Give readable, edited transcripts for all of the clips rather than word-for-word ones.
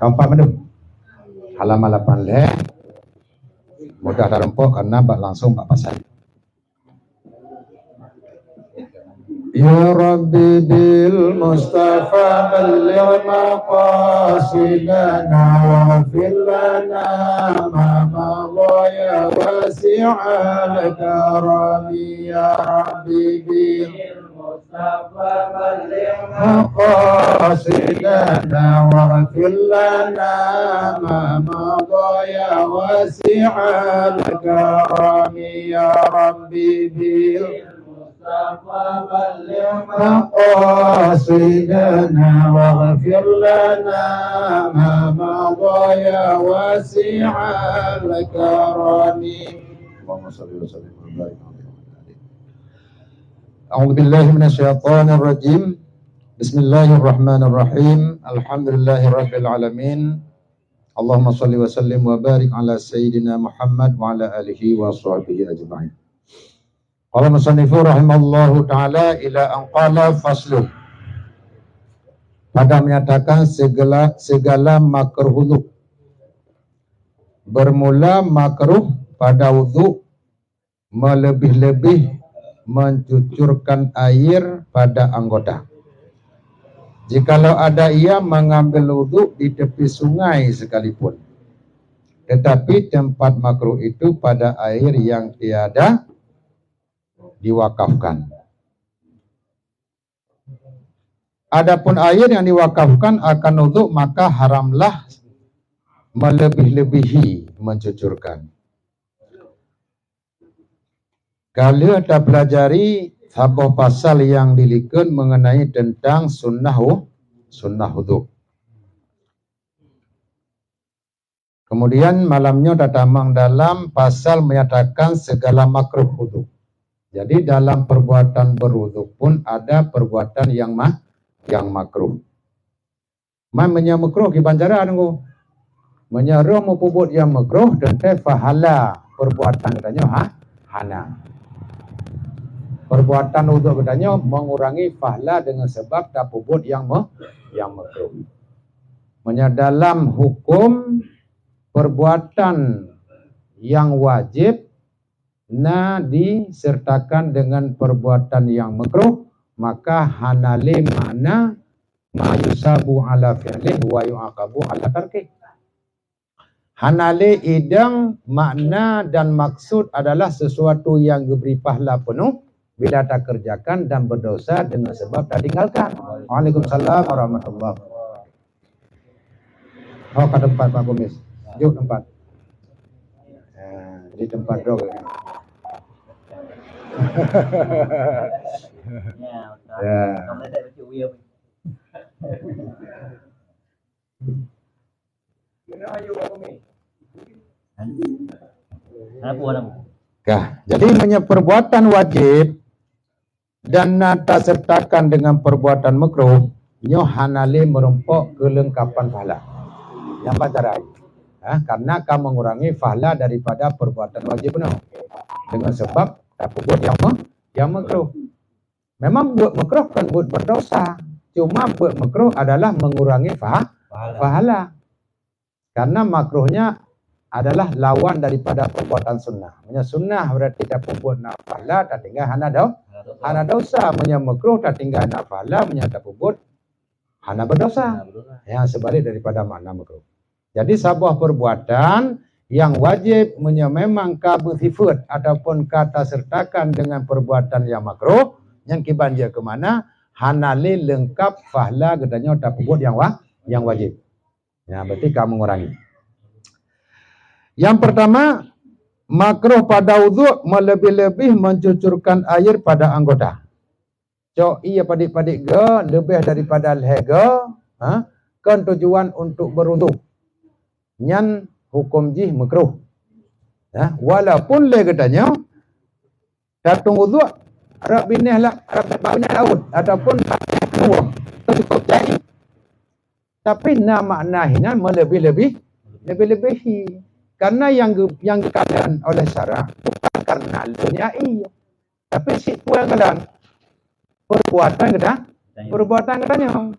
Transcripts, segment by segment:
Keempat menu. Halaman 8 leh. Mudah dah rempok karena bak langsung bak pasal. Ya Rabbi bil Mustafa balligh maqasidana wa fil lana ma madha ya wasi'al karami ya Rabbi bil Mustafa balligh maqasidana wa fil lana ma madha ya wasi'al karami ya Rabbi bil مقاصدنا واغفر لنا ما مضى يا واسع الكرم اللهم صل وسلم وبارك عليه. أعوذ بالله من الشيطان الرجيم. بسم الله الرحمن الرحيم. الحمد لله رب العالمين. اللهم صل وسلم وبارك على سيدنا محمد وعلى آله وصحبه أجمعين. Qala musannifu rahimallahu ta'ala ila anqala faslu. Pada menyatakan segala makruh wudu. Bermula makruh pada wudu melebih-lebih mencucurkan air pada anggota. Jikalau ada ia mengambil wudu di tepi sungai sekalipun. Tetapi tempat makruh itu pada air yang tiada diwakafkan. Adapun air yang diwakafkan akan wudu, maka haramlah melebih-lebihi mencucurkan. Kalau kita pelajari sebuah pasal yang dilikan mengenai tentang sunnah wudu. Kemudian malamnya datang dalam pasal menyatakan segala makruh wudu. Jadi dalam perbuatan berwudu pun ada perbuatan yang makruh. Manya makruh kibanjara nunggu. Menyeru mupubut yang makruh dan fahala perbuatan katanya hana. Perbuatan wudu katanya mengurangi pahala dengan sebab tak pubut yang makruh. Menya dalam hukum perbuatan yang wajib disertakan dengan perbuatan yang makruh, maka hanale makna ma yusabu ala fi'lih wa yu'aqabu ala tarkih. Hanale idang makna dan maksud adalah sesuatu yang diberi pahala penuh bila tak kerjakan dan berdosa dengan sebab tak tinggalkan. Waalaikumsalam warahmatullahi wabarakatuh. Oh, ke tempat Pak Kumis. Yuk tempat. Di tempat dong. Ya. Jadi perbuatan wajib dan nata sertakan dengan perbuatan makruh, nyohanale merumpok kelengkapan pahala. Yang pacarai. Karena akan mengurangi pahala daripada perbuatan wajib penuh. Dengan sebab pubut yang makruh. Memang buat makruh kan buat berdosa. Cuma buat makruh adalah mengurangi pahala. Karena makruhnya adalah lawan daripada perbuatan sunnah. Menya sunnah berarti tak pubut nak pahala, tak tinggal hana dosa. Menya makruh tak tinggal nak pahala, menya tak pubut hana berdosa. Yang sebalik daripada makna makruh. Jadi sebuah perbuatan yang wajib memang bersifat ataupun kata sertakan dengan perbuatan yang makruh, yang kibanja ke mana hanale lengkap pahala katanya tak pubut yang wajib. Ya, berarti kamu mengurangi. Yang pertama, makruh pada wudu melebih-lebih mencucurkan air pada anggota. Cok iya padik-padik ge lebih daripada lehega, kan tujuan untuk berwudu. Nyan hukum jih makruh. Walaupun le katanya datung wudu arab binih lah arab baunya daun ataupun uang cukup jadi. Tapi maknanya melebih-lebihi. Karena yang dikatakan oleh syara bukan karena dunia iya. Tapi si puan kadang perbuatan katanya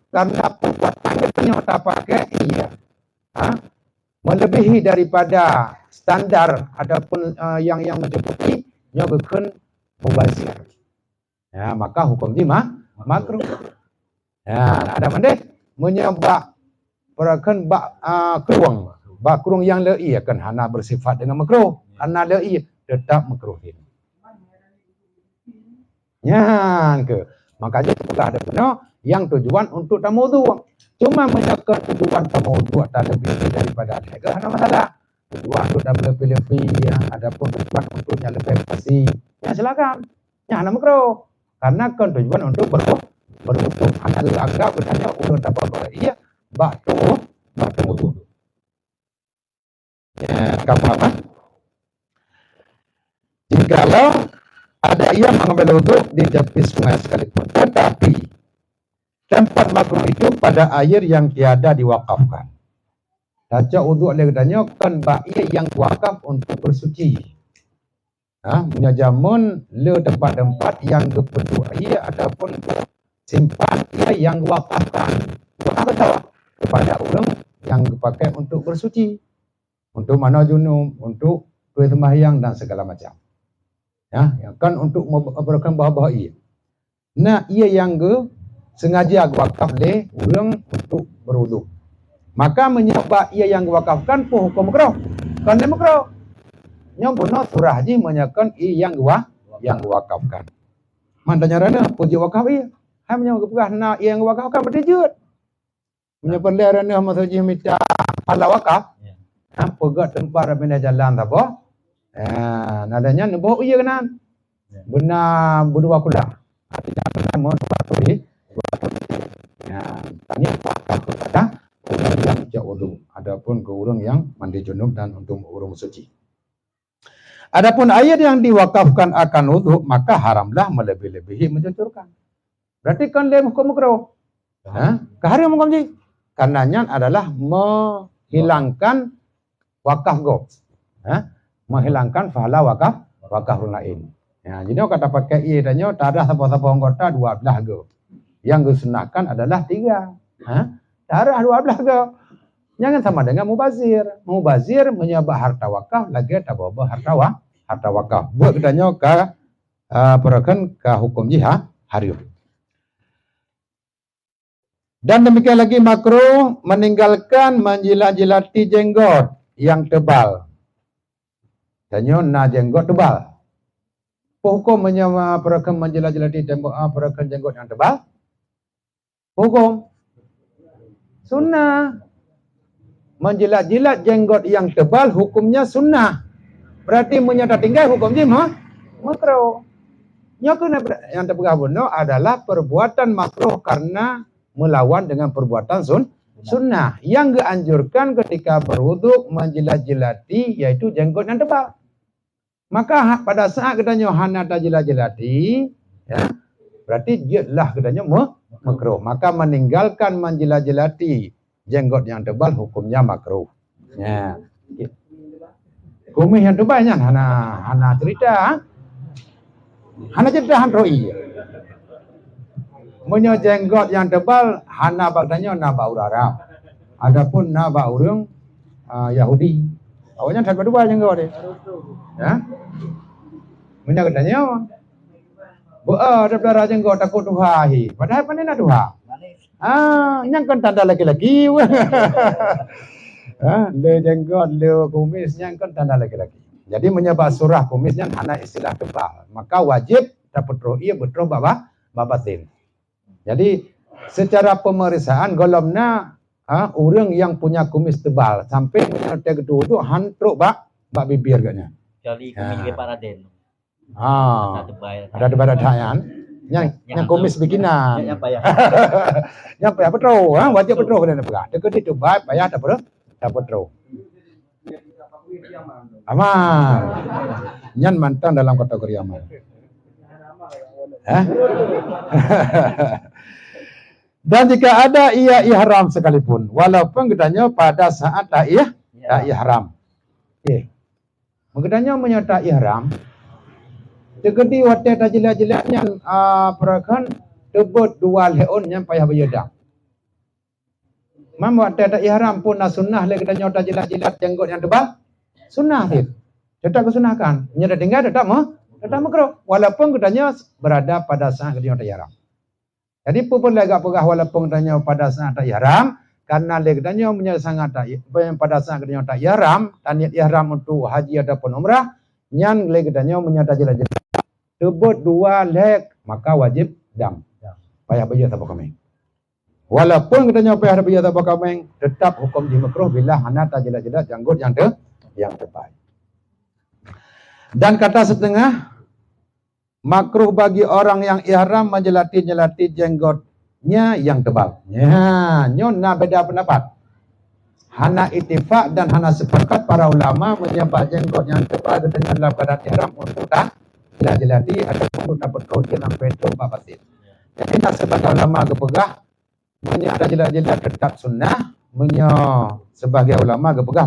karena perbuatan katanya tak pakai iya. melebihi daripada standar ataupun yang mencukupi nya bukan mubazir. Ya, maka hukum ni makruh. Ya, ada mandai menyebab perakan kurung yang lei akan hana bersifat dengan makruh. Hana lei tetap makruh. Ya, ke. Makanya kita ada benar yang tujuan untuk tamu. Cuma menyangkut tujuan tamu tak lebih daripada ada. Hana masalah. Tujuan untuk lebih-lebih, ya, adapun tujuan untuk yang lebih pasti, ya silakan. Ya, hana makruh. Karena kan tujuan untuk berhukum. Hana agak bertanya ulun dapat iya, batu. Ya, kamu apa? Jikalau ada yang mengambil wudhu di tepi sungai sekalipun, tetapi tempat makruh itu pada air yang tiada diwakafkan. Baca wudhu oleh katanya kan baik yang wakaf untuk bersuci. Punya jamun le tempat-tempat yang kepedu ia ataupun simpan ia yang wakafkan. Wakaf kepada orang yang dipakai untuk bersuci. Untuk mana junub, untuk sembahyang dan segala macam. Ya, kan untuk memberikan bahawa ia. Nah, ia yang sengaja wakaf le orang untuk berwudhu. Maka menyebab ia yang diwakafkan pun hukum makruh. Kan dia makruh. Yang benar surah haji menyatakan ia yang diwakafkan. Mandanya rana puji wakaf ia. Hai menyebab nak ia yang diwakafkan bertijud. Menyebab rana maksudnya minta pala wakaf. Pegat tempat rabina jalan tak apa. Nadanya nebok ia kena. Benar berdua kula. Artinya benar menurut ini. Tanya wakaf kepada orang yang jak wudu, adapun ke orang yang mandi junub dan untuk urung suci. Adapun air yang diwakafkan akan wudu, maka haramlah melebih-lebihi mencucurkan. Berarti kan dia hukum makruh. Keharam hukum ni. Karenanya adalah menghilangkan wakaf go. Menghilangkan pahala wakaf orang lain. Ya, jadi kata pakai ia tanya tak ada siapa-siapa anggota 12 go. Yang disunahkan adalah 3. Darah 12 ke. Jangan sama dengan mubazir. Mubazir menyebab harta wakaf lagi tak bawa harta wakaf. Buat katanya ke perakan ke hukum jihad harim. Dan demikian lagi makruh meninggalkan menjilat-jilati jenggot yang tebal. Tanya na jenggot tebal. Hukum menyebab perakan menjilat-jilati perakan jenggot yang tebal. Hukum sunnah. Menjilat-jilat jenggot yang tebal hukumnya sunnah. Berarti menyata tinggal hukum dia makruh. Yang terpegang benar adalah perbuatan makruh karena melawan dengan perbuatan sunnah. Yang dianjurkan ketika berwuduk menjilat-jilati yaitu jenggot yang tebal. Maka pada saat katanya hana tak jilat-jilati, ya, berarti dia lah katanya makruh. Maka meninggalkan menjilat-jilati jenggot yang tebal hukumnya makruh. Ya. Kumis yang tebalnya hana cerita. Hana cerita handroi. Punya jenggot yang tebal hana bagdanya naba urara. Adapun naba urang Yahudi. Awalnya tak berdua jenggot dia. Ya. Punya katanya daripada jenggot takut Tuhan. Padahal pandai nak Tuhan. Yang kan tanda laki-laki. Le jenggot, le kumis yang kan tanda laki-laki. Jadi menyebab surah kumis yang hana istilah tebal. Maka wajib dapat roh ia betul babatin. Jadi secara pemeriksaan golomna orang yang punya kumis tebal sampai menyertai kedua tu hantruk bak bibir katnya. Kecuali kumis Pak Raden. Ada debat kan? Yang kumis bikinan. Yang payah. Yang payah betul, wajib betul kena pegang. Dekat itu baik payah tak betul. Aman. Nyan mantan dalam kategori aman. Dan jika ada ia ihram sekalipun, walaupun katanya pada saat tak ihram. Maknanya menyertai ihram. Tegedi wate tajilat-jilatnya perakan tebut 2 leon yang payah berjedang. Mam waktu tak ihram pun nak sunnah le katanya tak jilat-jilat jenggot yang tebal. Sunnah dia. Tetap kesunahkan. Nya dah tinggal tetap makruh. Walaupun katanya berada pada saat katanya tak ihram. Jadi pun agak pegah walaupun katanya pada saat tak ihram, karena le katanya punya sangat tak pada saat katanya tak ihram, dan niat ihram untuk haji ataupun umrah, nyan le katanya punya tak jilat-jilat. Tebut dua leg maka wajib dam. Payah baju tak kami. Walaupun katanya payah baju tak kami, tetap hukum di makruh bila hana tak jilat-jilat janggut yang terbaik. Dan kata setengah, makruh bagi orang yang ihram menjelati-jelati jenggotnya yang tebal. Ya, nyon nak beda pendapat. Hana ittifaq dan hana sepakat para ulama menyebab jenggot yang tebal katanya dalam keadaan ihram untuk tak jelat-jelati ataupun dapat kautin sampai tobat batin. Jadi tak sebagai ulama kepegah menyebab jelat-jelat tetap sunnah, sebagai ulama kepegah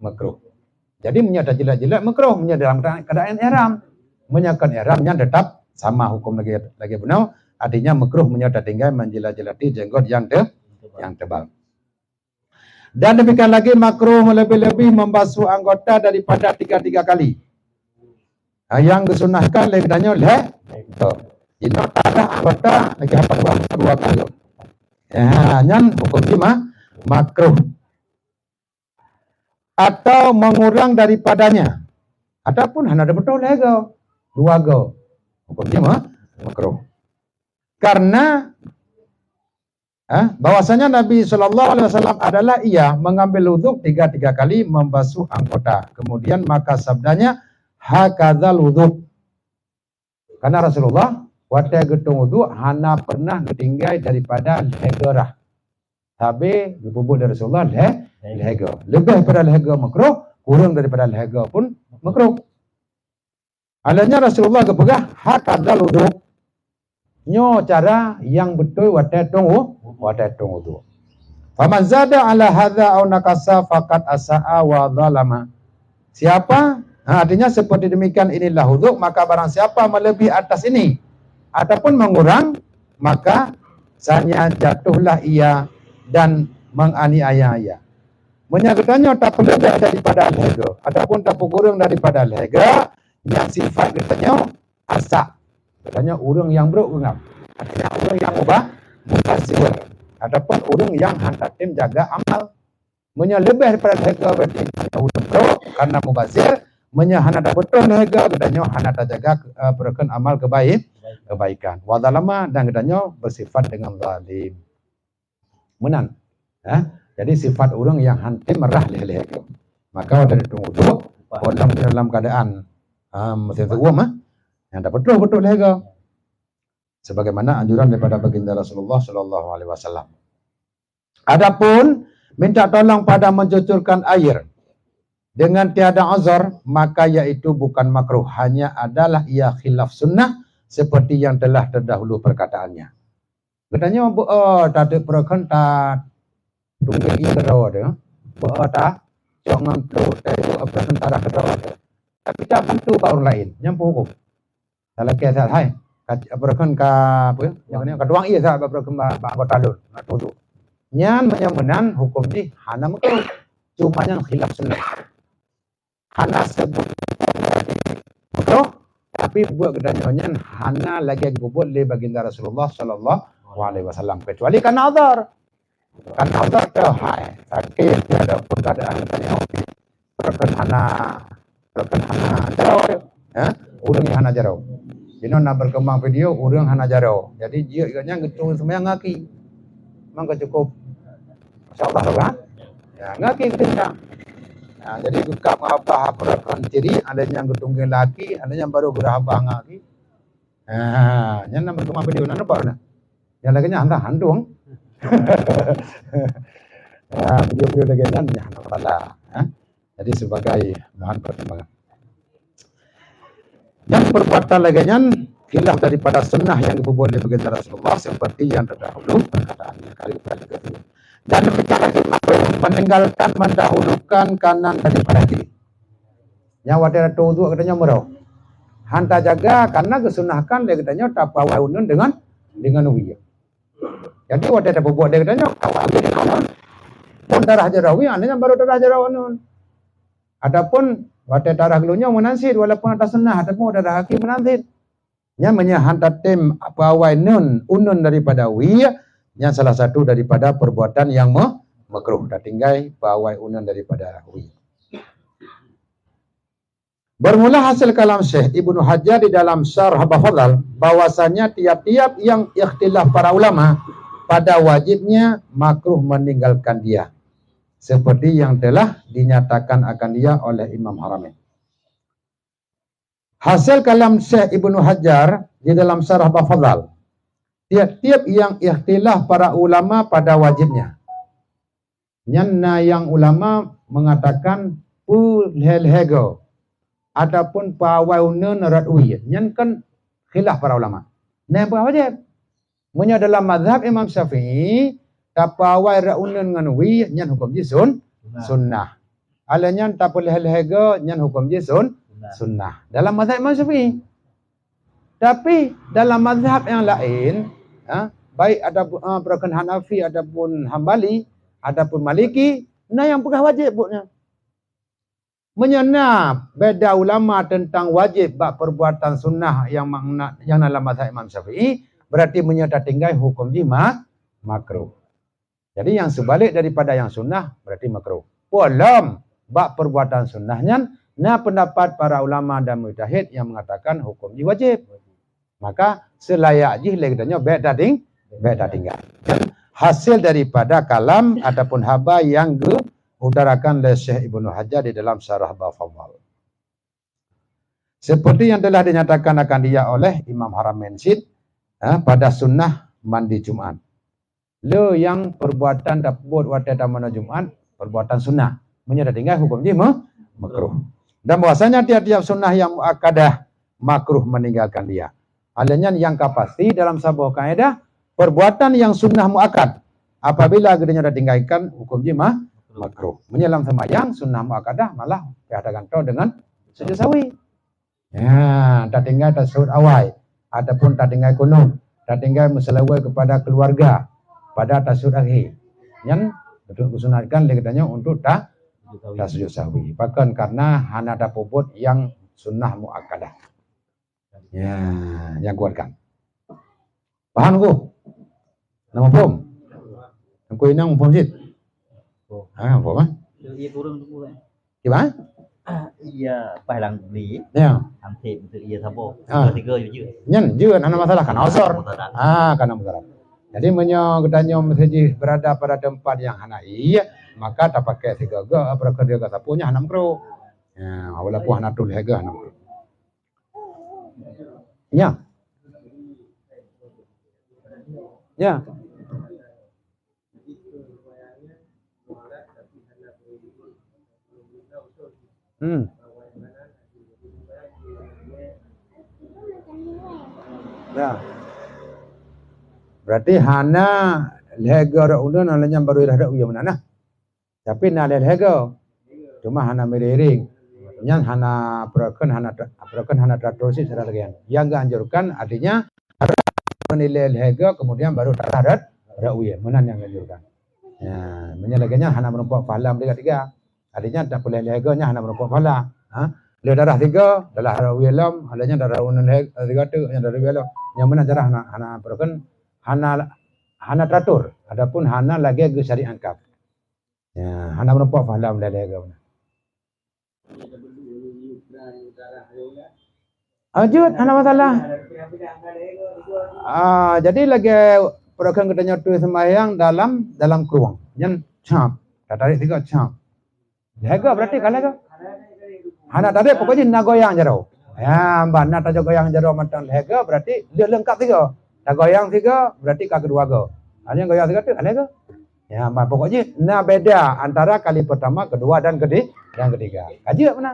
makruh. Jadi menyebab jelat-jelat makruh, menyebab dalam keadaan ihram. Menyakan ihramnya tetap sama hukum lagi benar, artinya makruh menyebab tinggal menjelat-jelati jenggot yang tebal. Dan demikian lagi makruh lebih-lebih membasuh anggota daripada 3 kali. Yang disunahkan legatnya ini tanah anggota lagi apa 2 kali. Yang hukum makruh atau mengurang daripadanya ataupun hanya ada betul lego 2 go hukumnya makruh. Karena bahwasanya Nabi SAW adalah ia mengambil wudhu 3 kali membasuh anggota. Kemudian maka sabdanya hakadzal wudhu. Karena Rasulullah waktu getung wudhu hana pernah ketinggai daripada legerah. Tapi bubuk dari Rasulullah lehega. Lebih daripada lehega makruh, kurang daripada lehega pun makruh. Alanya Rasulullah kepegah hakadzal wudhu. Nyo cara yang betul waktu wudhu. Faman zada ala hadza aw nakasa faqad asaa wa zalama. Siapa? Artinya seperti demikian inilah wudhu, maka barang siapa melebihi atas ini ataupun mengurang, maka sanya jatuhlah ia dan menganiaya ia. Menyatakannya tak lebih daripada lehega ataupun tak kurang daripada lehega, yang sifat katanya asak. Katanya orang yang berurang. Artinya orang yang mubazir ataupun orang yang hendak tim jaga amal. Lebih daripada lehega berarti orang pro karena mubazir, hana tak betul lehega katanya hana tak jaga perken amal kebaikan. Wa zalama dan katanya bersifat dengan zalim. Menan. Jadi sifat orang yang hanti merah lehega. Maka dari tunggu orang dalam keadaan mesin teruam yang dapat betul lehega. Sebagaimana anjuran daripada baginda Rasulullah sallallahu alaihi wasallam. Adapun minta tolong pada mencucurkan air dengan tiada uzur, maka yaitu bukan makruh, hanya adalah ia khilaf sunnah seperti yang telah terdahulu perkataannya. Katanya tak ada perkentat tunggu ikro ada, tak jangan tu apa tentara kedua ada. Tapi tak bantu orang lain, nyampu hukum. Salah kisah hai, perken ka apa? Yang ni keduang ia sah perken ba talun, tu. Nyan menyampenan hukum ni hana makruh, cuma yang khilaf sunnah. Hana sebut makruh, tapi buat kedanyonya hana lagi gubut le baginda Rasulullah sallallahu alaihi wasallam, kecuali kan azar. Kan azar ke hai sakit ada keadaan tanya perken hana jarau urang yang hana jarau. Dino nak berkembang video urang hana jarau. Jadi dia nya gitu semua ngaki. Mangga cukup insyaallah kan? Ya ngaki kita. Nah, jadi buka apa perken ciri ada yang getungge laki, ada yang baru berhabang ngaki. Nya nak berkembang video nana apa? Yang laginya anda handung. Video-video lagi nanti pada. Jadi sebagai bahan pertimbangan. Yang perbuatan laginya khilaf daripada sunnah yang dibuat oleh baginda Rasulullah seperti yang terdahulu perkataannya kali-kali kedua. Dan demikian lagi meninggalkan mendahulukan kanan daripada kiri. Yang wadah tu katanya merau. Hanta jaga karena kesunahkan dia katanya tak bawa unun dengan uya. Jadi wadah tak buat dia katanya kawal dengan pun darah jerawi ananya baru darah jerawanun. Adapun wate darah gelunya menansid walaupun atas sunnah adapun darah hakim menansid. Nya menyahantat tim pawai nun unun daripada wiyah yang salah satu daripada perbuatan yang makruh. Dah tinggal pawai unun daripada wiyah. Bermula hasil kalam Syekh Ibnu Hajar di dalam Syarh Bafadhal bahwasanya tiap-tiap yang ikhtilaf para ulama pada wajibnya makruh meninggalkan dia. Seperti yang telah dinyatakan akan dia oleh Imam Haramain. Hasil kalam Syekh Ibnu Hajar di dalam Syarh Bafadhal. Tiap-tiap yang ikhtilaf para ulama pada wajibnya. Nyanna yang ulama mengatakan ulhel-hego. Adapun pawaiunun radui. Nyan kan khilaf para ulama. Nah, apa wajib? Munya dalam mazhab Imam Syafi'i, tapawai ra'unun ngan wi nyan hukum jisun sunnah. Alanya tapul hel-hego nyan hukum jisun sunnah. Dalam mazhab Imam Syafi'i. Tapi dalam mazhab yang lain, baik ada perken Hanafi, adapun Hambali, adapun Maliki, nah yang pegah wajib buknya. Menyenap beda ulama tentang wajib bak perbuatan sunnah yang makna yang dalam mazhab Imam Syafi'i berarti menyata tinggal hukum jima makruh. Jadi yang sebalik daripada yang sunnah berarti makruh. Walam bak perbuatan sunnahnya nah pendapat para ulama dan mujtahid yang mengatakan hukum wajib. Maka selayak jih leganya beda tinggal. Hasil daripada kalam ataupun haba yang utarakan oleh Syekh Ibnu Hajar di dalam Syarah Bafadhal. Seperti yang telah dinyatakan akan dia oleh Imam Haramain Syed pada sunnah mandi Jumat. Lo yang perbuatan dapur wate damana Jumat perbuatan sunnah. Menyata tinggal hukum jima makruh. Dan bahwasanya tiap-tiap sunnah yang muakkadah makruh meninggalkan dia. Alanya yang kapasti dalam sebuah kaidah perbuatan yang sunnah muakkad apabila gedenya tinggalkan hukum jima makruh. Menyelam sembahyang sunnah muakkadah malah ada ganto dengan sujud sawi. Ya, tak tinggal tasawuf awal ataupun tak tinggal kunung, tak tinggal musalawai kepada keluarga pada tasawuf akhir. Yang betul disunatkan katanya untuk tak sujud sawi. Bahkan karena hana ada pobot yang sunnah muakkadah. Ya, yang kuatkan. Paham aku? Nama pom. Aku ini yang pom sit. Apa kan? Iya turun dulu. Gimana? Iya, pahlang beli. Ya. Nanti untuk iya sabo. Ah. Tiga juga. Nyen juga ada masalah kan osor. Karena mudarat. Jadi menyo katanya mesti berada pada tempat yang hana iya, maka tak pakai tiga apa kerja kata punya hana makro. Ya, walaupun hana tul hega hana makro. Ya. Ya. Ya. Berarti hana lega ulun alanya baru ada uya mana. Tapi na lega. Cuma hana meriring. Yang hana proken hana tratosis secara legian. Yang enggak anjurkan artinya menilai lega kemudian baru darat ada uya. Mana yang anjurkan. Ya, menyalahkannya hana menumpuk pahala tiga. Artinya tak boleh leganya hana menumpuk pahala. Dia darah tiga, darah wilam, halanya darah unun tiga tu, yang darah wilam. Yang mana darah hana proken hana teratur. Adapun hana lagi ke syari angkap. Ya, hana menumpuk pahala lega. Ajut, hana masalah. Jadi lagi program katanya tu sembahyang dalam keruang. Yang cap, tarik tiga cap. Lega berarti kalau lega. Hana tarik pokoknya nak goyang jero. Ya, mbak nak tajuk goyang jero macam lega berarti dia lengkap tiga. Tak goyang tiga berarti kaki kedua go. Hanya goyang tiga tu lega. Ya, mbak pokoknya nak beda antara kali pertama, kedua dan ketiga. Kaji tak mana?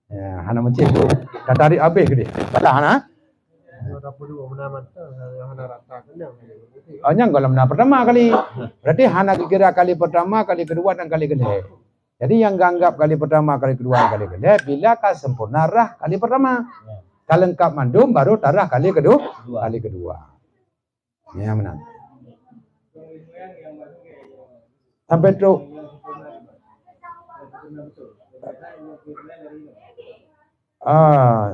Ya, hana mencik tu. Tak tarik habis ke dia. Balah hana. Hanya kalau mana pertama kali. Berarti hana kira kali pertama, kali kedua dan kali kedua. Jadi yang ganggap kali pertama, kali kedua, kali kedua, bila kah sempurna rah kali pertama. Kalau lengkap mandum baru tarah kali kedua. Ya menang. Sampai tu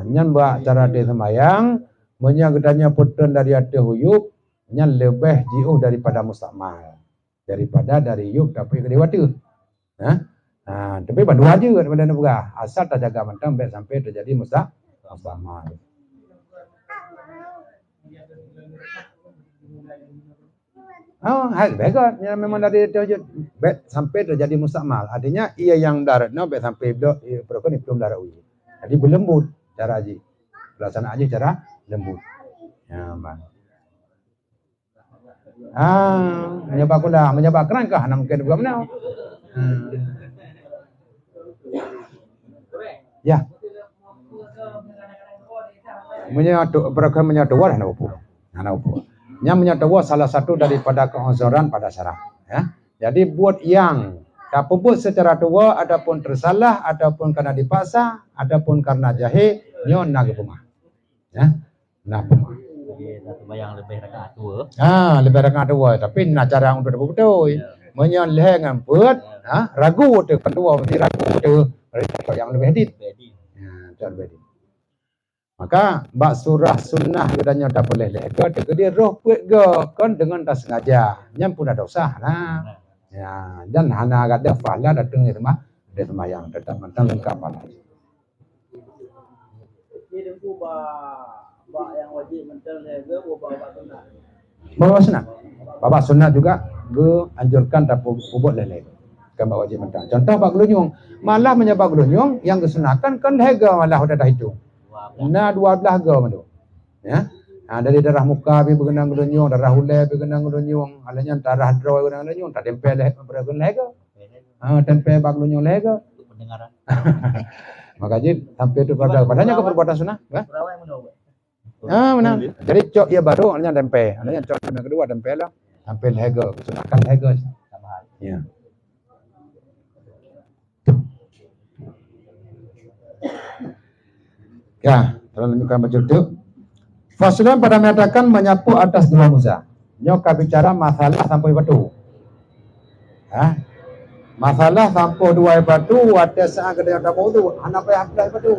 Nyan buat cara dia semayang, menyagetanya putun dari hati huyuk, nyan lebih jauh daripada mustakmal, daripada dari yuk tapi ke dewata. Tapi berdua aja daripada nebugah. Asal tak jaga mentang sampai terjadi mustakmal. Bagus. Ya, memang dari sampai terjadi mustakmal. Artinya ia yang daratnya sampai belum darat uji. Jadi berlembut cara haji. Pelaksanaan haji cara lembut. Ya, bang. Menyebab kuda, menyebab keran kah? Mungkin juga mana? Ya. Menyatu anak upu. Yang menyatawa salah satu daripada keonzoran pada syarat. Ya. Jadi buat yang tak puput secara tua, adapun tersalah, adapun karena dipaksa, adapun karena jahil, nyon nak pemah. Ya, nak pemah. Yang lebih rakaat tua. Lebih rakaat tua. Tapi nak cara untuk betul. Menyon lehengan buat, ragu tu kedua mesti ragu tu. Yang lebih edit. Lebih edit. Maka bak surah sunnah katanya tak boleh lega dia roh puit go kon dengan tak sengaja nyam pun ada dosa nah ya dan hana ada fala datang itu mah dia sembahyang tetap mentang lengkap pada jadi ba yang wajib mentang lega bawa sunnah bawa sunnah juga go anjurkan tak puput lele kan bawa wajib mentang contoh bak gelunyung malah menyebab gelunyung yang kesunahkan kan lega malah udah dah hitung. Nah 12 ga madu. Ya. Dari darah muka bi bergenang gelunyung, darah hulai bi bergenang gelunyung, alanya darah draw bergenang gelunyung, tak tempel bergenang lega. Tempel bag gelunyung lega. Pendengaran. Maka jadi sampai itu padanya ke perbuatan sunnah, kan? Benar. Jadi cok ia baru alanya tempel. Alanya cok yang kedua tempel lah. Tempel lega, sunahkan lega. Ya. Ya, terlanjutkan baca itu. Faslun pada menyatakan menyapu atas dua muza. Nyoka bicara masalah sampai batu. Masalah sampai dua batu, ada saat kedai ada batu, anak payah apply batu.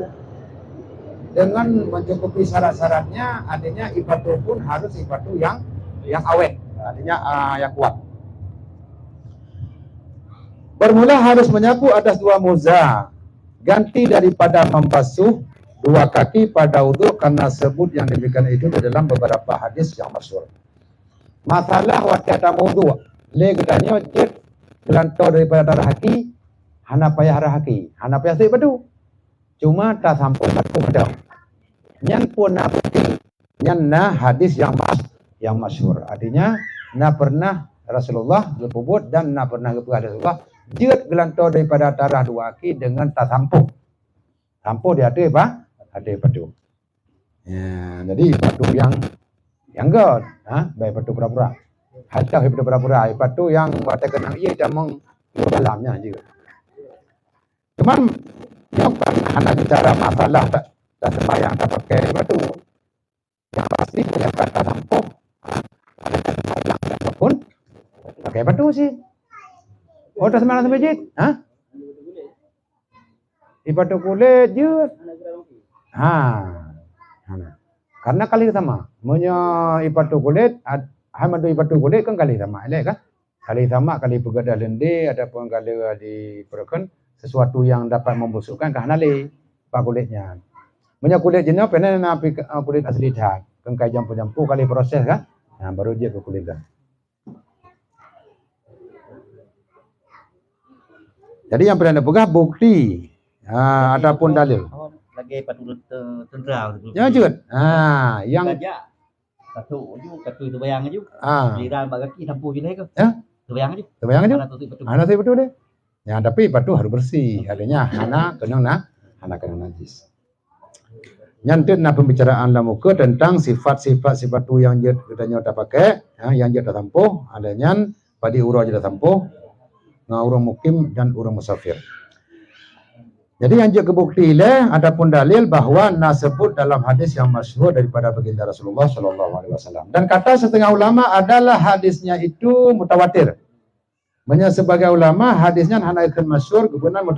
Dengan mencukupi syarat-syaratnya, artinya ibatu pun harus ibatu yang awet, artinya yang kuat. Bermula harus menyapu atas dua muza, ganti daripada membasuh dua kaki pada wudu karena sebut yang demikian itu di dalam beberapa hadis yang masyhur. Masalah waktu ada wudu, le katanya jet gelantau daripada darah haki, hana payah darah haki, hana payah sih batu. Cuma tak sampai batu pada. Yang pun bukti, yang hadis yang masyhur. Artinya, pernah Rasulullah berpubut dan pernah Rasulullah jet gelantau daripada darah dua kaki dengan tak sampai. Sampai dia ada apa? Ada batu. Ya, jadi batu yang god, baik batu pura-pura. Hatta batu pura-pura, batu yang batu kenang ia jamang dalamnya juga. Cuman yang hanya bicara masalah tak sembahyang tak pakai batu. Yang pasti punya kata sampo. Ataupun pakai batu sih. Oh, tak sembahyang sampai jid? Di batu kulit je. Karena kali sama. Punya ipatu kulit, hamadu ipatu kulit kan kali sama, kan? Kali sama kali pegadah lendi ataupun kali di perken sesuatu yang dapat membusukkan ke hanali pak kulitnya. Punya kulit jenis pernah napi kulit asli dah. Kengkai jampu-jampu kali proses kan? Baru dia ke kulit dah. Jadi yang pernah pegah bukti ataupun dalil. Lagi patu tentera. Ya juga. Yang patu itu bayang aja. Jiran bagaki sampu je ke? Ya. Bayang aja. Bayang aja. Ana saya betul deh. Ya, tapi patu harus bersih. Adanya hana kena najis. Nyantet pembicaraan la muka tentang sifat-sifat sifatu yang jet katanya tak pakai, yang jet tak tampuh, adanya padi urang je tak tampuh, urang mukim dan urang musafir. Jadi yang juga bukti adapun dalil bahwa sebut dalam hadis yang masyhur daripada baginda Rasulullah Shallallahu Alaihi Wasallam. Dan kata setengah ulama adalah hadisnya itu mutawatir. Menya sebagai ulama hadisnya hanaikun masyhur kebenaran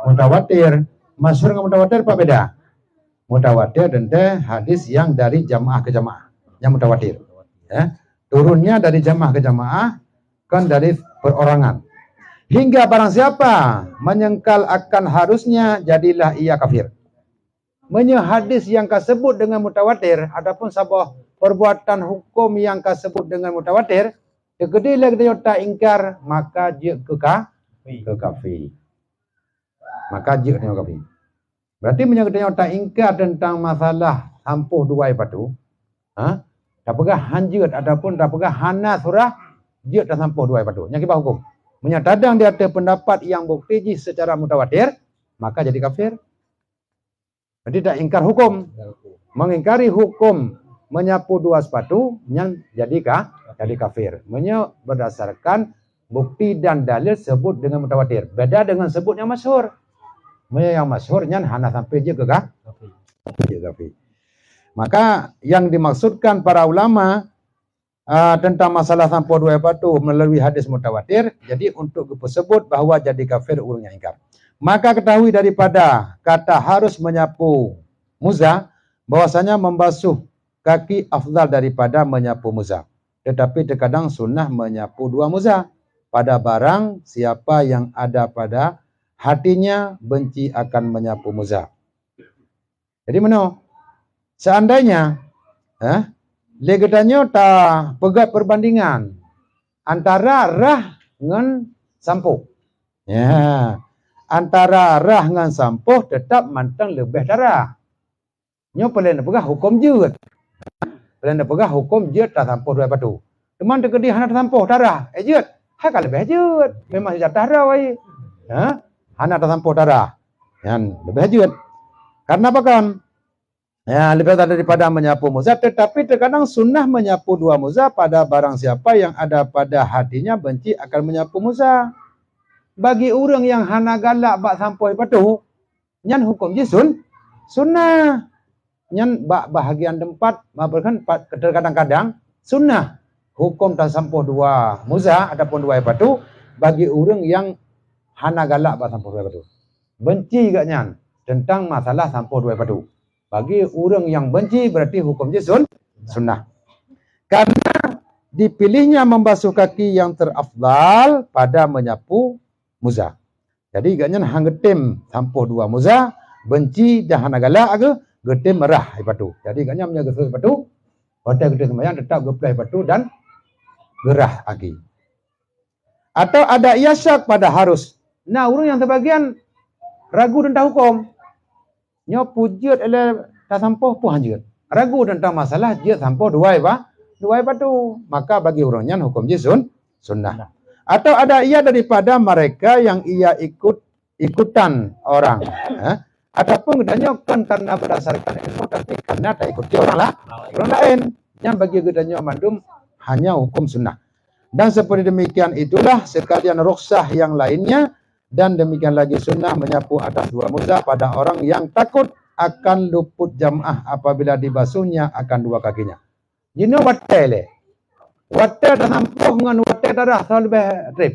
mutawatir. Masyhur dengan mutawatir apa beda? Mutawatir dan hadis yang dari jamaah ke jamaah, yang mutawatir. Ya. Turunnya dari jamaah ke jamaah, kan dari perorangan. Hingga barang siapa menyangkal akan harusnya, jadilah ia kafir. Menya hadis yang kasebut dengan mutawatir, adapun sabah perbuatan hukum yang kasebut dengan mutawatir, Kegede lagi dia tak ingkar, maka dia ke kafir. Maka dia kena kafir. Berarti menyangkut tak ingkar tentang masalah sampuh dua batu. Tak pegah hanjut ataupun tak pegah hana surah, dia tak sampuh dua batu. Yang kita hukum. Menyatadang dia ada pendapat yang bukti secara mutawatir, maka jadi kafir. Berarti tak ingkar hukum. Mengingkari hukum menyapu dua sepatu, yang jadi kafir. Berdasarkan bukti dan dalil sebut dengan mutawatir. Beda dengan sebut yang masyhur. Yang masyhurnya hana sampai je ke kafir. Maka yang dimaksudkan para ulama tentang masalah sampai dua batu melalui hadis mutawatir, jadi untuk sebut bahawa jadi kafir urungnya ingkar. Maka ketahui daripada kata harus menyapu muza, bahwasanya membasuh kaki afdal daripada menyapu muza. Tetapi terkadang sunnah menyapu dua muza pada barang siapa yang ada pada hatinya benci akan menyapu muza. Jadi mana? Seandainya legetannya tak pegat perbandingan antara rah dengan sampo. Ya. Antara rah dengan sampo tetap mantang lebih darah. Nyo pelin pegah hukum jut. Pelin pegah hukum jut tak sampo dua batu. Teman terkedi hana sampo darah. Jut. Hai kalau lebih jut. Memang sudah darah wai. Hana tak sampo darah. Yang lebih jut. Karena apa kan? Ya, lebih daripada menyapu muza, tetapi terkadang sunnah menyapu dua muza pada barang siapa yang ada pada hatinya benci akan menyapu muza. Bagi orang yang hana galak bak sampoi patuh, nyan hukum jisun sunnah. Nyan bak bahagian tempat, maafkan kadang-kadang sunnah hukum tak sampo dua muza ataupun dua patuh bagi orang yang hana galak bak sampo dua patuh. Benci gak nyan tentang masalah sampo dua patuh. Bagi orang yang benci berarti hukum jisun sunnah. Karena dipilihnya membasuh kaki yang terafdal pada menyapu muza. Jadi gaknya hanggetim sampuh dua muza, benci dah hana galak aga, getim merah ipatu. Jadi gaknya menjaga getim ipatu, hotel getim sembahyang tetap geplai ipatu dan gerah lagi. Atau ada iasak pada harus. Nah, orang yang sebagian ragu tentang hukum. Nyo pujut ele tak sampuh pun hanjut. Ragu tentang masalah jut sampuh dua batu. Maka bagi orangnya hukum jisun sunnah. Atau ada ia daripada mereka yang ia ikutan orang. Ataupun gedanya kan karena berdasarkan ilmu, tapi karena tak ikuti orang lain. Yang bagi gedanya mandum hanya hukum sunnah. Dan seperti demikian itulah sekalian rukhsah yang lainnya. Dan demikian lagi sunnah menyapu atas dua muza pada orang yang takut akan luput jamaah apabila dibasuhnya akan dua kakinya. You know what tele? Water dah sampuh dengan water darah selalu lebih trip.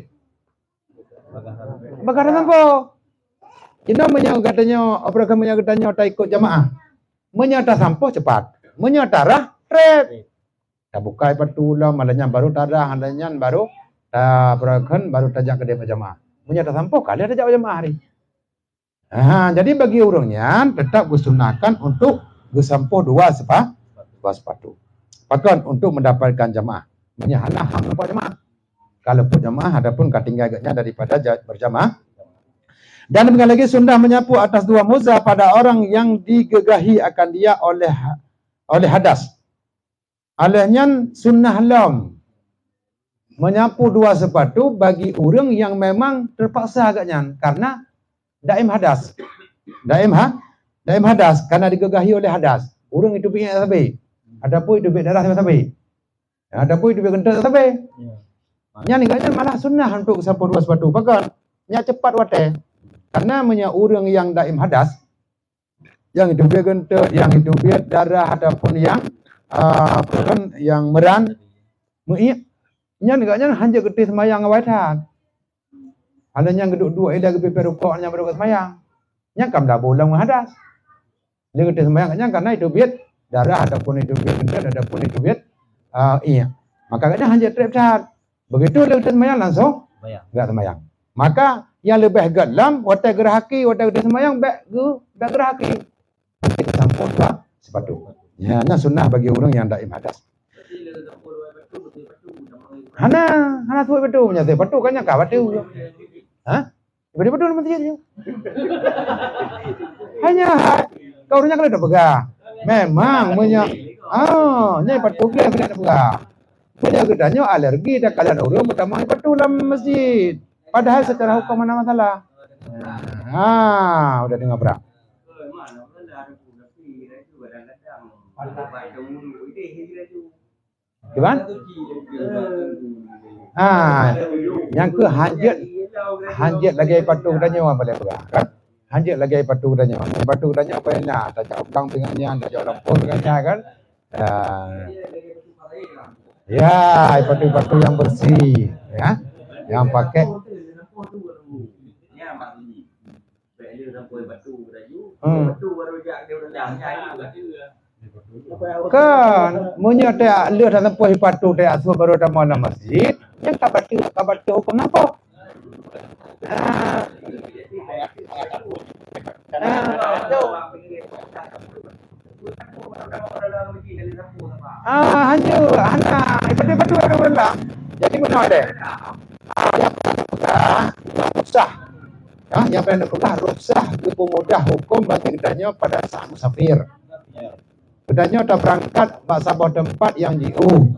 Bakar sampuh. You know katanya apakah katanya tak ikut jamaah. Menyata sampuh cepat. Menyata darah trip. Tak buka patulah malahnya baru darah, malahnya baru berakan baru tajak ke dia jamaah. Menyata sampuh kali ada jawab jamaah hari. Jadi bagi orangnya tetap disunahkan untuk bersampuh dua sepatu. Bahkan untuk mendapatkan jamaah. Menyahana hang lupa jamaah. Kalau pun jamaah adapun ketinggal agaknya daripada berjamaah. Dan demikian lagi sunnah menyapu atas dua muza pada orang yang digegahi akan dia oleh hadas. Alehnya sunnah lam. Menyapu dua sepatu bagi orang yang memang terpaksa agaknya karena daim hadas. Daim hadas karena digegahi oleh hadas. Orang itu punya sampai. Adapun itu darah sampai. Adapun itu kentut sampai. Nya ninggalnya malah sunnah untuk sapu dua sepatu. Bahkan nya cepat wate. Karena orang yang daim hadas yang itu kentut, yang itu darah ataupun yang yang meran. Nya ninggalnya hanya gede semayang awaitan. Alanya geduk-duk ida ke pipi rukuknya berdoa semayang. Yang kam dah bolang hadas. Dia kata semayang kan karena itu biat darah ataupun itu biat kencang ataupun itu biat iya. Maka kadang hanya trip cat. Begitu dia kata semayang langsung enggak semayang. Maka yang lebih gelam watai gerahaki watai kata semayang baik gerahaki. Kita campur sepatu. Ya, nya sunnah bagi orang yang daim hadas. Hana tuh betul punya teh patu kan ka patu. Hah? Betul mesti dia. Hanya kau nya kalau dah pegang. Memang punya nyai patu dia kena pegang. Dia gedanya alergi dah kalian orang pertama patu dalam masjid. Padahal secara hukum mana masalah. Udah dengar berapa? Gimana? Yang ke hanjat lagi patu tanya apa boleh kan? Hanjat lagi patu tanya apa nak? Tak jauh bang pingannya, tak jauh lampur pingannya kan? Ya, patu-patu yang bersih, ya, yang pakai. Kan, menyata lihat dalam puai patu dia asuh baru dah mana masjid, yang kabatu hukum apa? Hanya patu ada berenang. Jadi mana ada? Yang ruksah. Yang pernah ruksah itu mudah hukum bagi kedanya pada saat musafir. Bedanya ada berangkat sabah tempat yang jauh.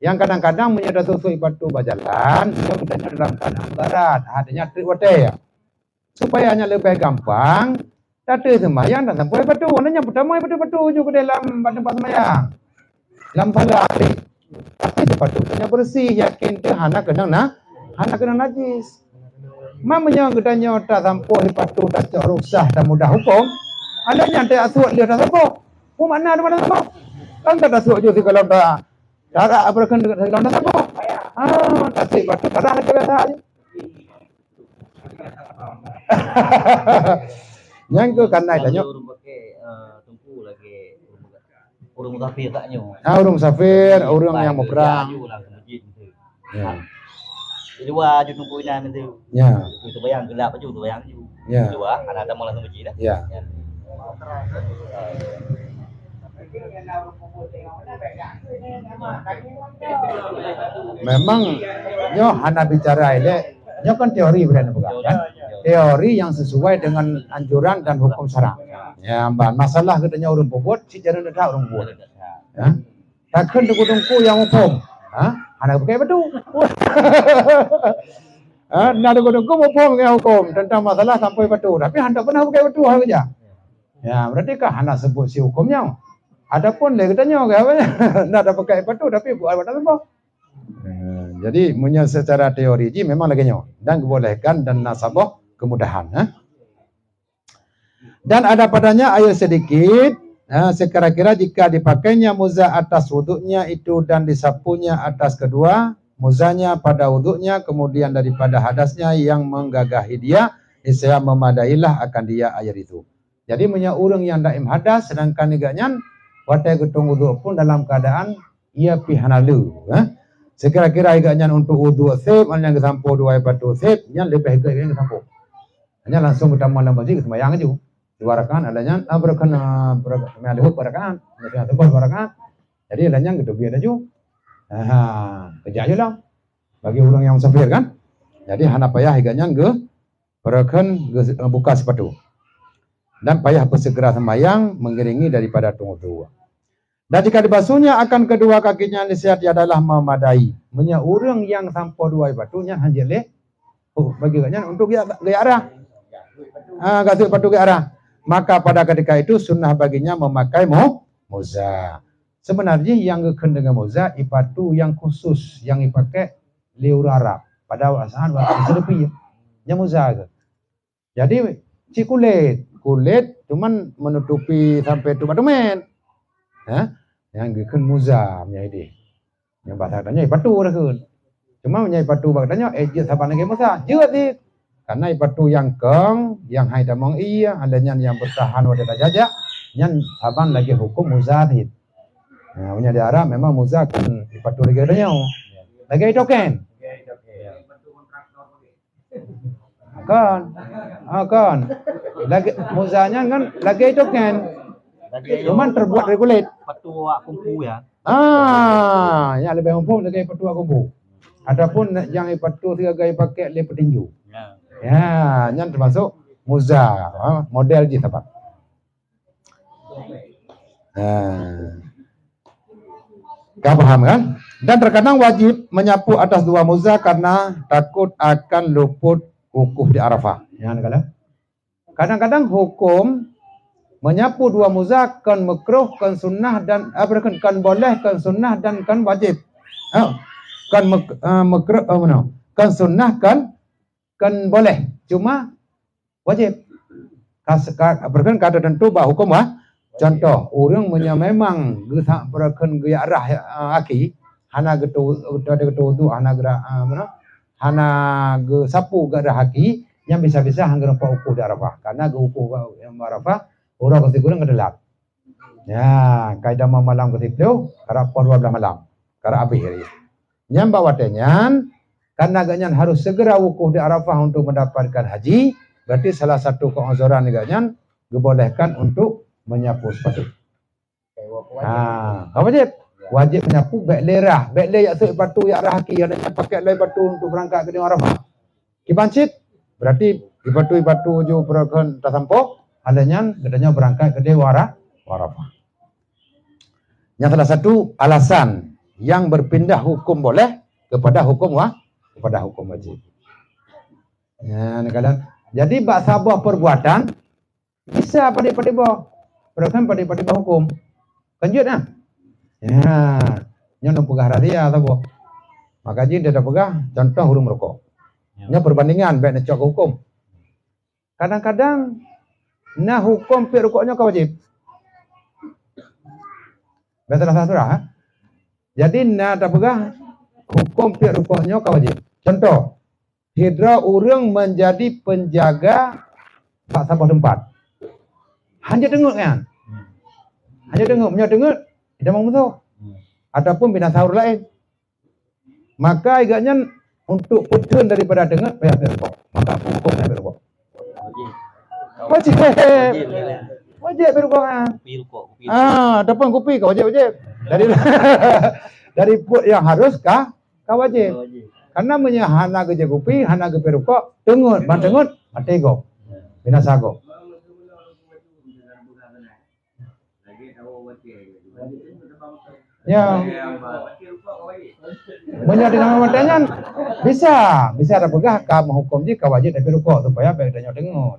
Yang kadang-kadang menyada susui batu berjalan, bedanya dalam keadaan barat, adanya triwate ya. Supaya hanya lebih gampang, tadi semayang dan sampai batu. Warnanya pertama batu juga dalam tempat semayang. Dalam salah tapi sepatunya bersih, yakin ke hana kena najis. Mamanya gedanya tak sampai batu tak ruksah dan mudah hukum. Adanya tak asuh dia tak sampai. Mana ada mana apa? Kan tak tasuk je kalau dah cara apa kan dekat kalau dah apa? Tasik batu darah ke biasa aja. Yang ke karena tanya urung pakai tumpu lagi urung musafir taknya. Urung musafir, urung yang mau perang. Ya. Jadi wah di tumpu ini nanti. Ya. Itu bayang gelap aja, itu bayang aja. Ya. Dua, ada mau langsung masjid dah. Ya. Memang nyo hana bicara ini nyo kan teori berani bukan kan? Teori yang sesuai dengan anjuran dan hukum syara. Ya, masalah katanya orang buat si jaran ada orang buat. Ya. Takkan dengku yang hukum. Hana pakai betul. Nak dengku hukum yang hukum tentang masalah sampai betul. Tapi hana pernah pakai betul aja. Ya, berarti kah hana sebut si hukumnya. Adapun dia katanya nak ada pakai patu tapi buat apa apa. Jadi punya secara teori ji memang lagi nyo dan dibolehkan dan nasabah kemudahan. Dan ada padanya air sedikit. Sekira-kira jika dipakainya muza atas wuduknya itu dan disapunya atas kedua muzanya pada wuduknya kemudian daripada hadasnya yang menggagahi dia, niscaya memadailah akan dia air itu. Jadi punya orang yang daim hadas sedangkan niganyan watai getung wuduk pun dalam keadaan ia pihanalu. Sekira-kira igaknya untuk wuduk sip, yang kesampu dua batu sip, yang lebih baik yang kesampu. Hanya langsung kita malam masjid semayang aja. Dua rakaat adanya berhubung rakaat, macam tu rakaat. Jadi adanya gitu biar aja. Kerja aja lah. Bagi orang yang musafir kan. Jadi hana payah igaknya buka sepatu. Dan payah bersegera semayang mengiringi daripada tunggu. Dan jika dibasuhnya akan kedua kakinya nasihat adalah memadai. Punya orang yang sampai dua batunya hanya bagi katanya untuk gaya arah. Gasuk batu ke arah. Maka pada ketika itu sunnah baginya memakai moza. Sebenarnya yang dengan moza ipatu yang khusus yang dipakai liur Arab pada saat waktu lebih yang moza. Jadi si kulit cuman menutupi sampai tu batumen. Yang geun muza nya ini. Yang bahasa katanya batu dah keun. Cuma nya batu katanya je saban lagi muza. Je di karena ipatu yang keng yang hai damong iya adanya yang bertahan wadah jajak nyan saban lagi hukum muzahid. Nah, punya di Arab memang muzah kan ipatu lagi adanya lagi itu kan kan lagi muzahnya kan lagi itu kan cuman terbuat regulate Patua kumpu ya. Yang lebih umum lagi ipatu kumpu. Adapun yang ipatu tiga gaya pakai le petinju. Ya, yang termasuk muzah, model je sahabat. Kau paham kan? Dan terkadang wajib menyapu atas dua muzah karena takut akan luput wukuf di Arafah. Ya, kadang-kadang hukum menyapu dua muzah kan makruh, kan sunnah dan kan boleh, kan sunnah dan kan wajib. Kan makruh, kan sunnah kan boleh, cuma wajib. Berkan kata tentu bah hukum contoh orang memang gesak berkan gaya arah aki hana getu tu hana gera hana ge sapu gera haki yang bisa-bisa hanggar pa uku di Arafah karena ge uku yang Arafah orang kasi gurang kedelap. Ya, kaidah malam ketipu karena pon 12 malam. Karena abis hari. Yang bawatenyan karena ganyan harus segera wukuf di Arafah untuk mendapatkan haji, berarti salah satu keonzoran ganyan dibolehkan untuk menyapu sepatu. Wajib menyapu baik lerah, baik le yak sepatu yak rahaki yang pakai le batu untuk berangkat ke Arafah. Kibancit berarti batu ju perkan tasampo adanya gedanya berangkat ke Arafah. Yang salah satu alasan yang berpindah hukum boleh kepada hukum wajib. Ya, kadang. Jadi bak sabah perbuatan bisa pada bawah. Perkan pada bawah hukum. Lanjut nah. Ya, nyono pegah rahasia sabah. Maka dia dah pegah contoh huruf merokok. Nya perbandingan baik nak hukum. Kadang-kadang nah hukum pi rokoknya kau wajib. Betul salah. Jadi nah dah pegah hukum pi rokoknya kau wajib. Contoh, hidra orang menjadi penjaga tak sampah tempat. Hanya dengar kan? Hanya dengar, tidak mau musuh. Ataupun binatang sahur lain. Maka agaknya untuk putun daripada dengar, bayar berukuk. Maka hukum bayar berukuk. Wajib berukuk. Ataupun kopi kau wajib. Dari put yang harus kau wajib. Karena menyahana geje kopi, hana ge perukok, tengut, bantengut, matego. Binasago. Ya. Banyak dengan matanya bisa ada pegah ka menghukum ji ka wajib tapi rukuk supaya baik danyo dengut.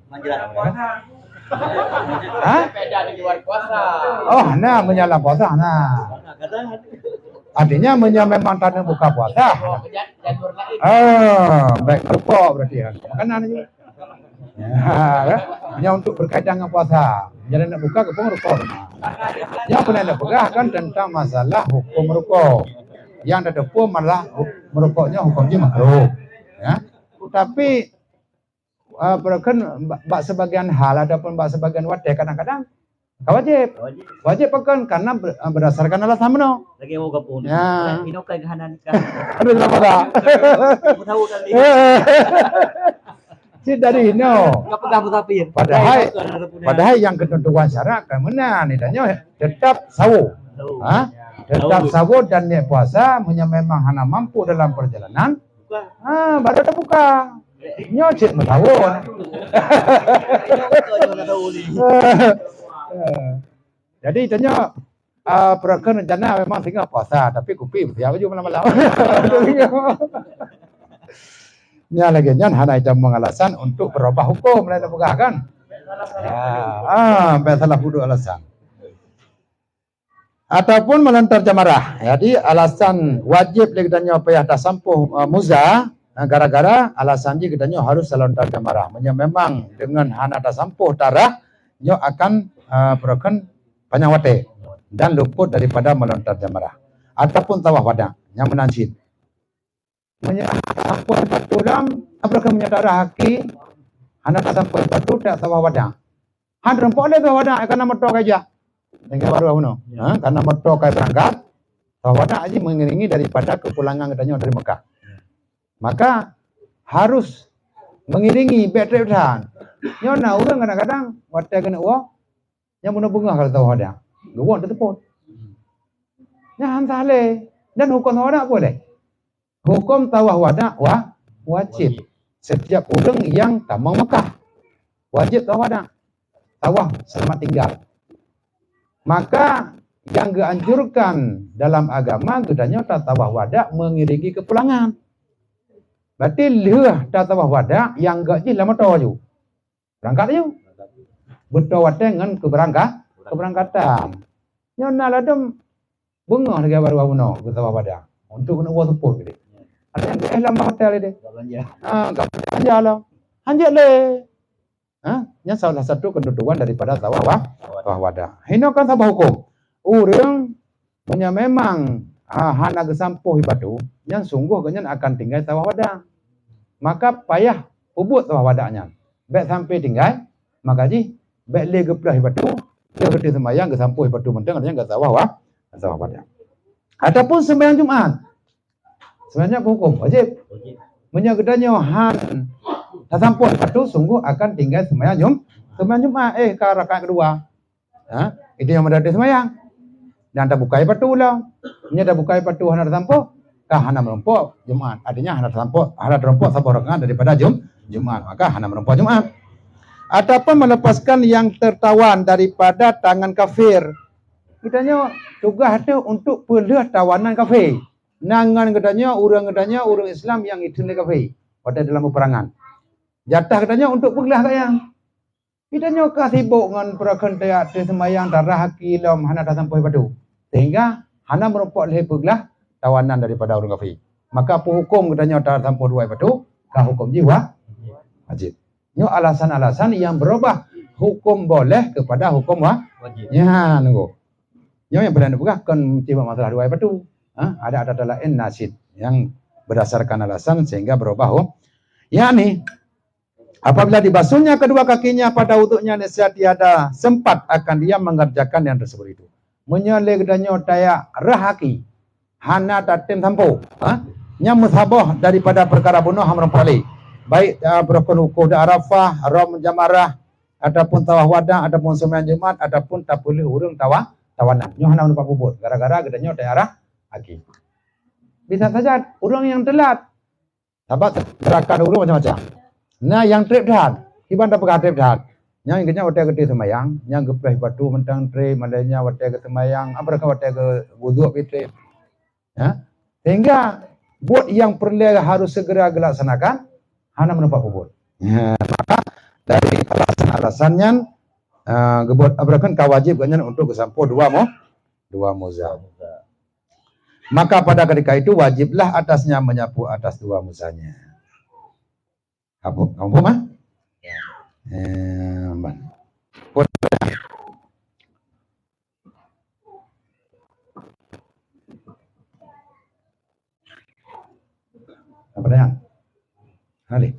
Beda di luar puasa. Oh, nah menyala puasa nah. Artinya memang tanda buka puasa. Baik rukuk berarti kan. Makanan aja. Ya, hanya untuk berkaitan dengan puasa. Jadi nak buka kepung rukuk. Yang pernah nak pegah kan tentang masalah hukum rukuk. Yang ada pun malah merukuknya hukumnya makruh. Ya. Tapi kan bak sebagian hal ataupun bak sebagian wadah kadang-kadang wajib pekan karena berdasarkan alasan meno. Lagi mau gabung. Ya. Ino kay gahanan ka. Ada apa dah? Tahu kali. Si dari ino. Kapag tapir. Padahal yang ketentuan syarat kan mana nidanya tetap sawu. Tetap sawu dan niat puasa memang hana mampu dalam perjalanan. Baru ada buka. Nyocit metawon. Jadi tanya perken rencana memang tinggal puasa tapi kopi siapa juga malam-malam. Nya lagi nyan hana itu mengalasan untuk berubah hukum lain pegah kan. Ya, salah hudu alasan. Ataupun melontar jamarah. Jadi alasan wajib lagi tanya payah tak sampuh muzah gara-gara alasan dia katanya harus selontar jamarah. Memang dengan hana tak sampuh tarah nyo akan perken panjang wate dan luput daripada melontar jamarah ataupun tawaf wada yang menanjid. Apa orang Apakah menyadara haki? Hana tak sampai batu tak sawah wadah. Han rempok le sawah wadah karena metok aja. Tinggal baru apa karena metok kayak berangkat. Sawah wadah aja mengiringi daripada kepulangan katanya dari Mekah. Maka harus mengiringi betrep dan. Nyona orang kadang-kadang wadah kena uang. Yang bunga kalau sawah wadah. Gawon tetepot. Yang sale dan hukum sawah wadah boleh. Hukum sawah wadah wajib. Setiap orang yang tambang Mekah wajib sawah wadah. Sawah selamat tinggal. Maka yang dianjurkan dalam agama gedanya tatawah wadah mengiringi kepulangan. Berarti lihat tatawah wadah yang enggak je lama tahu. Berangkat je. Betul wadah dengan keberangkatan. Nyona ladem bunga harga baru awno tatawah wadah. Untuk kena buat support dia. Ada yang lama hotel dia. Belanja lah. Anjak le. Yang salah satu kedudukan daripada sawah wadah. Hino kan sabah hukum. Orang punya memang hana gesampuh ibadu yang sungguh kenyan akan tinggal sawah wadah. Maka payah ubut sawah wadahnya. Baik sampai tinggal, maka ji baik le geplah ibadu, dia kerti sembahyang gesampuh ibadu mentang katanya enggak sawah wadah. Ataupun sembahyang Jumat. Sebenarnya hukum wajib. Menyagedanya han sampuh ibadu sungguh akan tinggal sembahyang Jumat ke rakaat kedua. Itu yang mendadak sembahyang. Dan tak bukai patu lah. Nya dah bukai patu hana tertampuk. Kah hana merompok Jumat. Artinya hana tertampuk, hana terompok satu rakaat daripada Jumat. Maka hana merompok Jumat. Ataupun melepaskan yang tertawan daripada tangan kafir. Kitanya tugas itu untuk pelih tawanan kafir. Nangan katanya orang Islam yang itu kafir pada dalam peperangan. Jatah katanya untuk pegelah kaya. Kitanya kasibuk dengan perakan tayak semayang darah haki lam hana dah sampai padu. Sehingga hana merupakan oleh pegelah tawanan daripada orang kafir. Maka hukum katanya dah sampai dua padu, kah hukum jiwa wajib. Nyo alasan-alasan yang berubah hukum boleh kepada hukum wajib. Ya nunggu. Nyo yang berani buka kan tiba masalah dua padu. Ada lain nasid yang berdasarkan alasan sehingga berubah. Ya nih. Apabila dibasuhnya kedua kakinya pada wuduknya nasihat tiada sempat akan dia mengerjakan yang tersebut itu. Menyoleh gedanyo daya rahaki. Hana tatim sampo. Nya musabah daripada perkara bunuh hamram pali. Baik berukun hukum da Arafah, ram jamarah, ataupun tawah wadah, ataupun sembahyang Jumat, ataupun tak boleh urang tawanan. Nyo hana numpak bubut gara-gara gedanyo daya rahaki. Bisa saja urang yang telat. Sahabat gerakan urang macam-macam. Nah yang trip dah, iban tak pakai trip dah. Yang ingenya wadah gede semayang, yang geplah batu mentang trip, malainya wadah ke semayang, apakah wadah ke wuduk trip. Sehingga buat yang perlu harus segera dilaksanakan, hana menumpak bubur. Maka dari alasan-alasannya, gebot abrakan kawajib ganyan untuk kesampu dua muza. Maka pada ketika itu wajiblah atasnya menyapu atas dua muzanya. Kamu mah? Apa dah? Hari.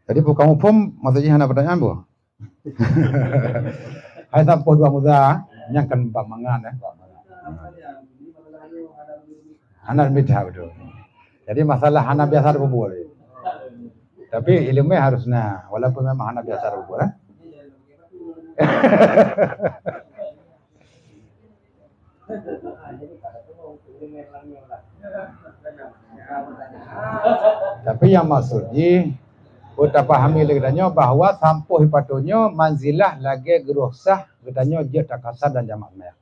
Tadi kamu pun maksudnya hana pertanyaan bu? Hai sampo dua muda yang kan bab mangan Hana beda betul. Jadi masalah hana biasa berbubur. Tapi ilmunya harusnya walaupun memang hana biasa berbubur. Tapi yang maksudnya kita pahami legadanya bahwa sampo hipatunya manzilah lagi geruhsah katanya dia tak kasar dan jamak maya.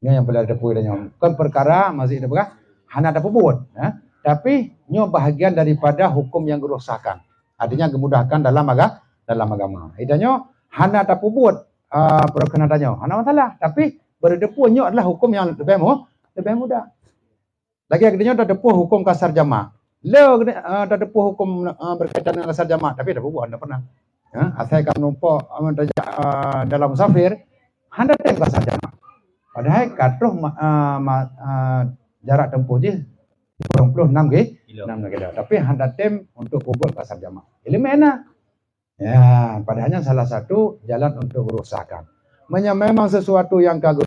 Ini yang boleh ada punya. Kan perkara masih ada berkah hana ada pebut. Tapi nyo bahagian daripada hukum yang gerusahkan. Artinya memudahkan dalam agama. Idanya hana ada pebut perkenannya. Hana masalah. Tapi berdepunya adalah hukum yang lebih mudah. Lagi adanya ada depuh hukum kasar jamak. Ada depuh hukum berkaitan dengan kasar jamak. Tapi ada pebut anda pernah. Asalkan numpuk dalam musafir, hana ada kasar jamak. Padahal katruh jarak tempuh je 26 Kilo. 6 kilo. Tapi hendak tem untuk kubur kasar jamaah. Elemena. Ya, padahalnya salah satu jalan untuk urusakan. Memang sesuatu yang kagak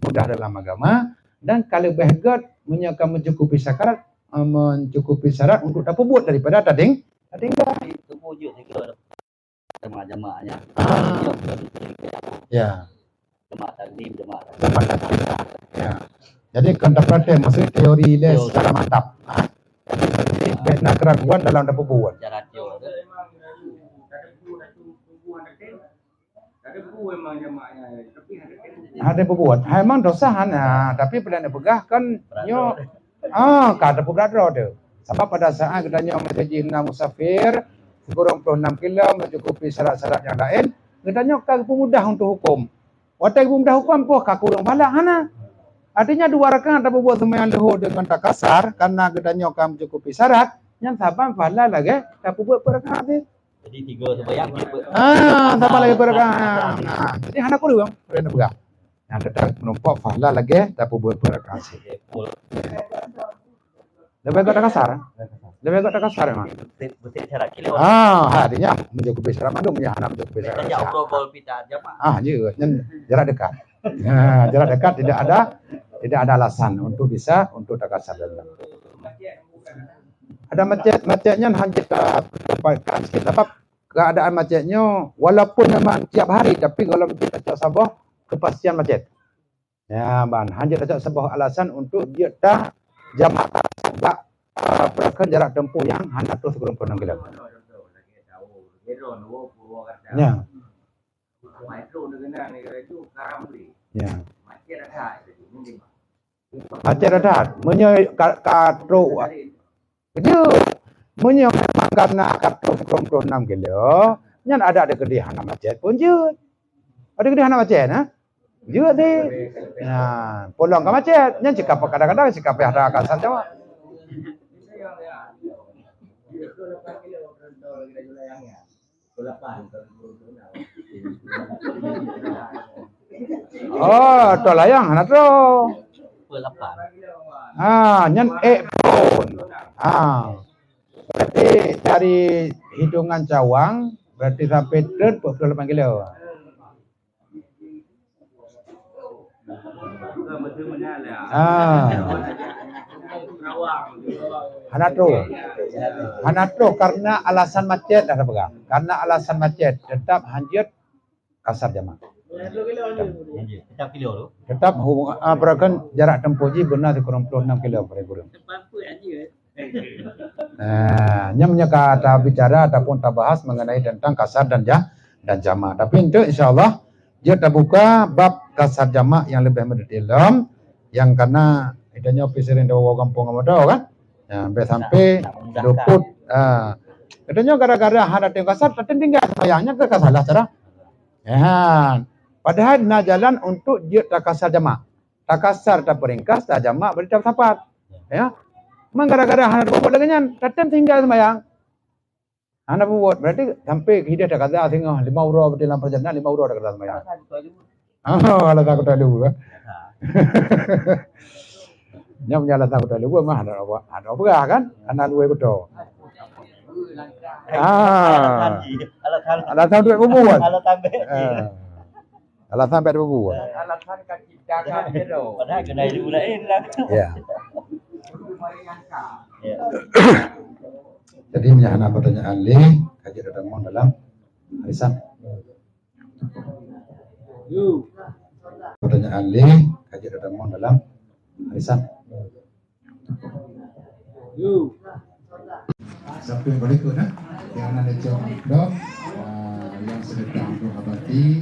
mudah dalam agama dan kalau behgat mencukupi syarat untuk dapat buat daripada tading enggak. Itu wujud juga jamaah-jamaahnya. Ya. Jamaah takdim, jamaah. Ya. Jadi kontrapraktek maksud teori dia secara mantap. Jadi nak keraguan dalam dapat buat. Jarak jauh. Ada buat. Memang dosahan tapi pernah pegah kan nyo kata pebradro tu. Sebab pada saat kita nyo masjid musafir kurang 26 kilo mencukupi syarat-syarat yang lain, kita nyo kagak mudah untuk hukum. Watai mudah hukum po kakurang bala hana. Artinya dua rakaat tapi buat sembahyang luhur dengan tak kasar karena kita nyo kam mencukupi syarat, yang saban bala lagi tapi buat perakaat ni. Jadi 3 sembahyang gitu. Tambah lagi perakaat. Jadi hana ko luang, pernah pegah. Yang tetap menumpuk fahla lagi tapi buat perakaat. Lebih agak kasar. Lebih agak kasar memang. Betul syarat kilo. Artinya mencukupi syarat mandum ya, anak mencukupi syarat. Jauh bol pita jamaah. Jarak dekat. Jarak dekat tidak ada alasan untuk bisa untuk tak kasar dan ada macetnya hanya sebab keadaan macetnya walaupun memang tiap hari tapi kalau kita tak sabah kepastian macet. Ya ban hanya tak sabah alasan untuk dia tak jamaah tak perkan jarak tempuh yang hanya terus kurang 6 kilo. Ya. Ya. Macet adat. Katro. Itu memang karena katro 26 kilo. Yang ada kedihan macet pun jut. Ada kedihan macet jut deh. Nah, polong ke macet. Yang sikap kadang-kadang sikap ada kasar Jawa. Tolayang anak tu. Nyen pun. Berarti dari hitungan cawang berarti sampai 28 kilo. Hanatro karena alasan macet dah pegang. Karena alasan macet tetap hanjut kasar jamaah. Tetap kilo tu. Tetap hubungan berakan jarak tempuh ji benar kurang 26 kilo per kurang. Nyamnya kata bicara ataupun tak bahas mengenai tentang kasar dan jamaah. Tapi itu insyaallah dia terbuka bab kasar jamaah yang lebih mendetail yang karena idanya pisirin dawa kampung amado kan. Sampai luput. Katanya gara-gara ada yang kasar tertinggal sayangnya ke salah cara. Padahal nak jalan untuk dia tak kasar jamaah. Tak kasar tak peringkas tak jamaah berarti tak sapat. Ya. Memang gara-gara hana buat dengan tetap tinggal sembahyang. Hana buat berarti sampai hidup tak kasar tinggal 5 euro dalam perjalanan 5 euro tak kasar sembahyang. Kalau tak kata dulu kan. Nyam nyala tak kata dulu mah ada apa kan? Anak luwe betul. Alasan duit buat. Alasan ber buat. Alasan kaki dagang dia tu. Padahal kena dimulain lah. Ya. Jadi menyahana pertanyaan Ali, kaji datang dalam arisan. Pertanyaan Ali, kaji datang dalam arisan. Sampai berikutnya, yang ada jawab yang sedang untuk abadi.